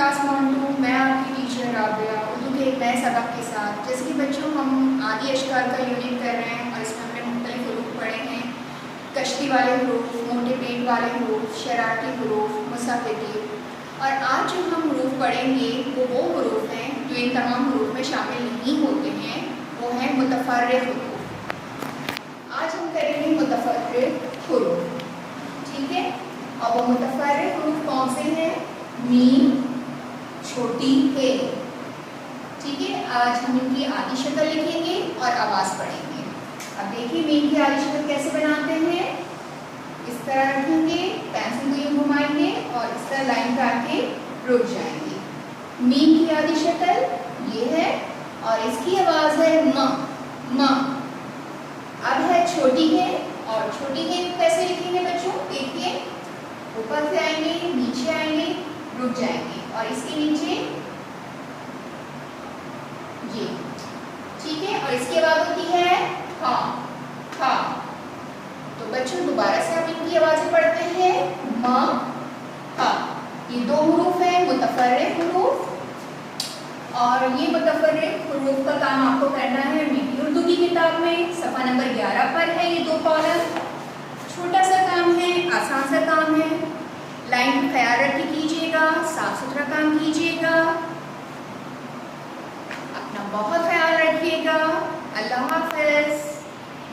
Class 1-2 मैं आपकी teacher Rabia Urdu के एक नए सबक के साथ। जैसे कि बच्चों हम आदि अशकार का यूनिट कर रहे हैं और इसमें हमने मुख्तलिफ हुरूफ पढ़े हैं। कश्ती वाले हुरूफ, मोटे पेट वाले हुरूफ, शरारती हुरूफ, मुसाफिरी। और आज जो हम हुरूफ पढ़ेंगे वो हुरूफ हैं जो इन तमाम हुरूफ में शामिल नहीं होते हैं, वो हैं मुतफर्रिक़ हुरूफ। आज हम करेंगे मुतफर्रिक़ हुरूफ, ठीक है। और वो मुतफर्रिक़ हुरूफ कौन से हैं? मीम, छोटी ए, ठीक है। आज हम इनकी आदि शक्ल लिखेंगे और आवाज़ पढ़ेंगे। अब देखिए मीम की आदि शक्ल कैसे बनाते हैं। इस तरह रखेंगे, पेंसिल को यूँ घुमाएंगे और इस तरह लाइन काट के रुक जाएंगे। मीम की आदि शक्ल ये है और इसकी आवाज़ है म। अब है छोटी है और छोटी है कैसे लिखेंगे बच्चों? देखिए ऊपर से आएंगे, नीचे आएंगे, रुक जाएंगे और इसके नीचे ये, ठीक है। और इसके बाद होती है हा। तो बच्चों दोबारा से आप इनकी आवाजें पढ़ते हैं म हा। ये दो हुरूफ है मुतफर्रिक़ हुरूफ और ये मुतफर्रिक़ हुरूफ का काम आपको करना है मीठी उर्दू की किताब में सफ़ा नंबर 11 पर है। ये दो कॉलम छोटा सा काम है, आसान सा काम है। लाइन का ख्याल रख के कीजिएगा, साफ सुथरा काम कीजिएगा, अपना बहुत ख्याल रखिएगा। अल्लाह हाफ़िज़।